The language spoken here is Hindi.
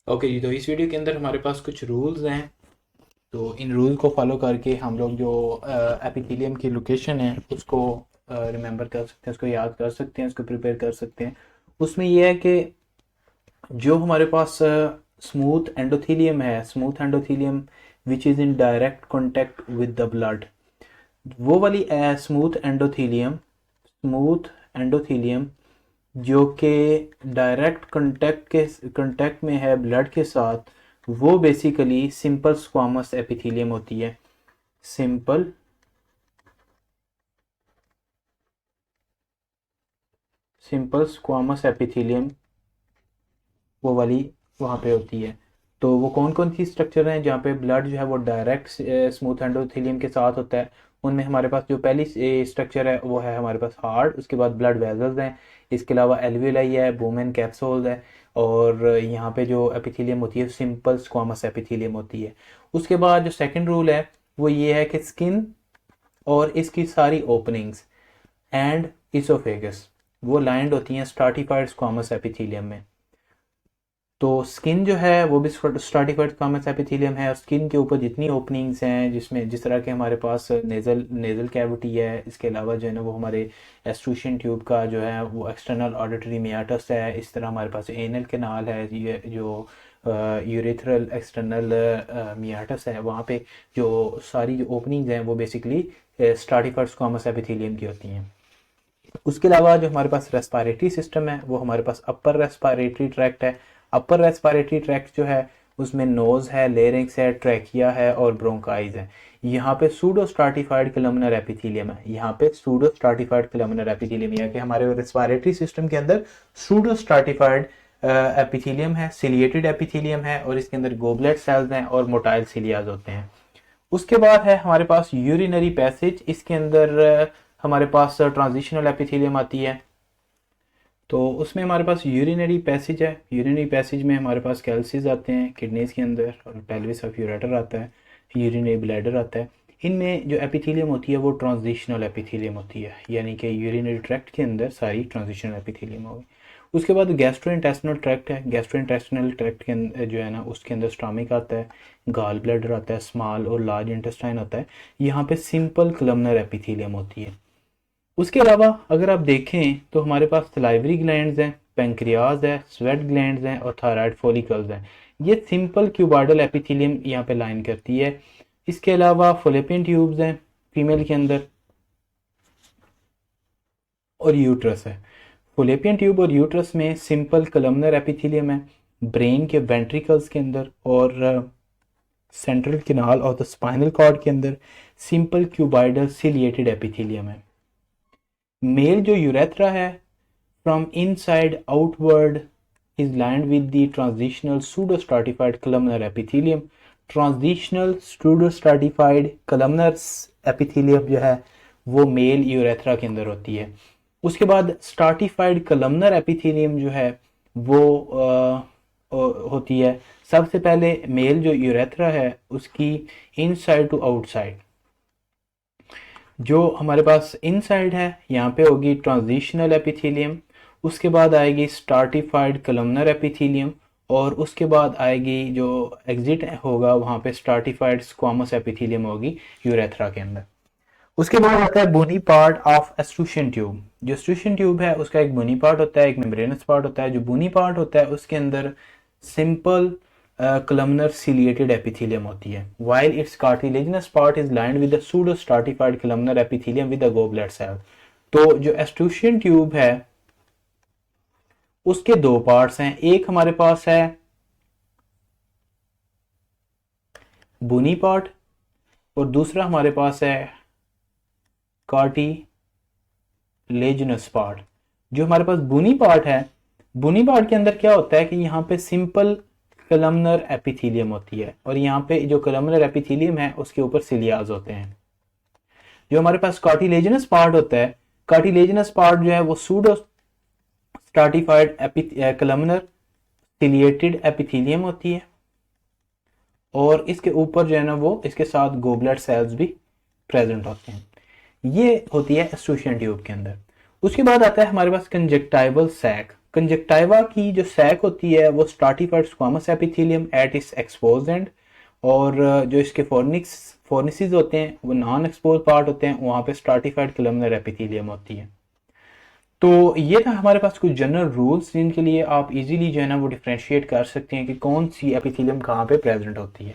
ओके जी, तो इस वीडियो के अंदर हमारे पास कुछ रूल्स हैं। तो इन रूल को फॉलो करके हम लोग जो एपिथेलियम की लोकेशन है उसको रिमेंबर कर सकते हैं, उसको याद कर सकते हैं, उसको प्रिपेयर कर सकते हैं। उसमें यह है कि जो हमारे पास स्मूथ एंडोथेलियम है, smooth endothelium which is in direct contact with the blood, वो वाली स्मूथ एंडोथेलियम जो कि डायरेक्ट कांटेक्ट में है ब्लड के साथ, वो बेसिकली सिंपल स्क्वामस एपिथेलियम होती है। सिंपल सिंपल स्क्वामस एपिथेलियम वो वाली वहाँ पे होती है। तो वो कौन कौन सी स्ट्रक्चर हैं जहाँ पे ब्लड जो है वो डायरेक्ट स्मूथ एंडोथेलियम के साथ होता है? उनमें हमारे पास जो पहली स्ट्रक्चर है वो है हमारे पास हार्ट, उसके बाद ब्लड वेजल्स हैं, इसके अलावा एल्वियोलाई है, बोमेन कैप्सूल्स है, और यहाँ पे जो एपिथेलियम होती है सिंपल स्क्वामस एपिथेलियम होती है। उसके बाद जो सेकंड रूल है वो ये है कि स्किन और इसकी सारी ओपनिंग्स एंड इसोफेगस वो लाइंड होती हैं स्ट्राटिफाइड स्क्वामस एपिथेलियम में। तो स्किन जो है वो भी स्ट्राटिफाइड स्क्वामस एपिथेलियम है, और स्किन के ऊपर जितनी ओपनिंग्स हैं, जिसमें जिस तरह के हमारे पास नेजल कैविटी है, इसके अलावा जो है ना वो हमारे एस्ट्रूशियन ट्यूब का जो है वो एक्सटर्नल ऑडिटरी मियाटस है, इस तरह हमारे पास एनल कैनाल है, ये जो यूरेथ्रल एक्सटर्नल मियाटस है, वहाँ पे जो सारी जो ओपनिंग्स हैं वो बेसिकली स्ट्राटिफाइड स्क्वामस एपिथेलियम की होती हैं। उसके अलावा जो हमारे पास रेस्पिरेटरी सिस्टम है वो हमारे पास अपर रेस्पिरेटरी ट्रैक्ट है। अपर रेस्पिरेटरी ट्रैक्ट जो है उसमें नोज है, लेरिंक्स है, ट्रैकिया है और ब्रोंकाइज है। यहाँ पे सूडो स्ट्राटिफाइड कलमनर एपिथेलियम है, यहाँ पे सूडो स्ट्राटिफाइड कलमनर एपिथेलियम है कि हमारे रेस्पिरेटरी सिस्टम के अंदर सूडो स्ट्राटिफाइड एपिथेलियम है, सिलिएटेड एपिथेलियम है, और इसके अंदर गोबलेट सेल्स हैं और मोटाइल सिलियाज होते हैं। उसके बाद है हमारे पास यूरिनरी पैसेज, इसके अंदर हमारे पास ट्रांजिशनल एपिथेलियम आती है। तो उसमें हमारे पास यूरिनरी पैसेज है, यूरिनरी पैसेज में हमारे पास कैल्सीज आते हैं किडनीज के अंदर, और पेल्विस ऑफ यूरेटर आता है, यूरिनरी ब्लैडर आता है। इनमें जो एपिथेलियम होती है वो ट्रांजिशनल एपिथेलियम होती है, यानी कि यूरिनरी ट्रैक्ट के अंदर सारी ट्रांजिशनल एपिथेलियम होगी। उसके बाद गैस्ट्रो इंटेस्टिनल ट्रैक्ट है, गैस्ट्रो इंटेस्टिनल ट्रैक्ट के अंदर जो है ना उसके अंदर स्टमक आता है, गाल ब्लैडर आता है, स्मॉल और लार्ज इंटेस्टाइन होता है। यहाँ पे सिंपल कलमनर एपिथेलियम होती है। उसके अलावा अगर आप देखें तो हमारे पास सलाइवरी ग्लैंड्स हैं, पेंक्रियाज है, स्वेट ग्लैंड्स हैं और थायराइड फॉलिकल्स हैं। ये सिंपल क्यूबाइडल एपिथेलियम यहाँ पे लाइन करती है। इसके अलावा फोलेपियन ट्यूब्स हैं फीमेल के अंदर, और यूट्रस है। फोलेपियन ट्यूब और यूट्रस में सिंपल कलमनर एपिथेलियम है। ब्रेन के वेंट्रिकल्स के अंदर और सेंट्रल किनाल और द स्पाइनल कॉर्ड के अंदर सिंपल क्यूबाइडल सिलिएटेड एपिथेलियम है। मेल जो यूरेथ्रा है from inside outward is lined with the transitional pseudostratified columnar epithelium. Transitional pseudostratified columnar epithelium जो है वो मेल यूरेथ्रा के अंदर होती है। उसके बाद स्ट्राटिफाइड कलमनर एपिथेलियम जो है वो होती है सबसे पहले मेल जो यूरेथ्रा है उसकी इनसाइड टू आउटसाइड। जो हमारे पास इनसाइड है यहाँ पे होगी ट्रांजिशनल एपिथेलियम, उसके बाद आएगी स्ट्राटिफाइड कलमनर एपिथेलियम, और उसके बाद आएगी जो एग्जिट होगा वहाँ पे स्ट्राटिफाइड स्क्वामस एपिथेलियम होगी यूरेथ्रा के अंदर। उसके बाद आता है बोनी पार्ट ऑफ एस्ट्रूशियन ट्यूब। जो एस्ट्रूशियन ट्यूब है उसका एक बोनी पार्ट होता है, एक मेम्ब्रेनस पार्ट होता है। जो बोनी पार्ट होता है उसके अंदर सिंपल columnar ciliated epithelium होती है, while its cartilaginous part is lined with the pseudo stratified columnar epithelium with the goblet cell। तो जो एस्ट्रूशियन ट्यूब है उसके दो पार्ट्स हैं, एक हमारे पास है बुनी पार्ट और दूसरा हमारे पास है कार्टिलेजिनस पार्ट। जो हमारे पास बुनी पार्ट है, बुनी पार्ट के अंदर क्या होता है कि यहाँ पे सिंपल कलमनर एपिथेलियम होती है, और यहाँ पे जो कलमनर एपिथेलियम है उसके ऊपर सिलियाज होते हैं। जो हमारे पास कार्टिलेजिनस पार्ट होता है, कार्टिलेजिनस पार्ट जो है वो pseudo stratified columnar ciliated epithelium होती है, और इसके ऊपर जो है ना वो इसके साथ गोबलेट सेल्स भी प्रेजेंट होते हैं। ये होती है एस्ट्रूशियन ट्यूब के अंदर। उसके बाद आता है हमारे पास कंजक्टाइवल सैक। कंजक्टाइवा की जो सैक होती है वो stratified squamous epithelium at its expose and, और जो इसके फोर्निसेस होते हैं वो नॉन एक्सपोज पार्ट होते हैं, वहाँ पे स्ट्राटिफाइड कलमनर एपिथेलियम होती है। तो ये था हमारे पास कुछ जनरल रूल्स जिनके लिए आप इजीली जो है ना वो डिफ्रेंशिएट कर सकते हैं कि कौन सी एपिथेलियम कहाँ पे प्रेजेंट होती है।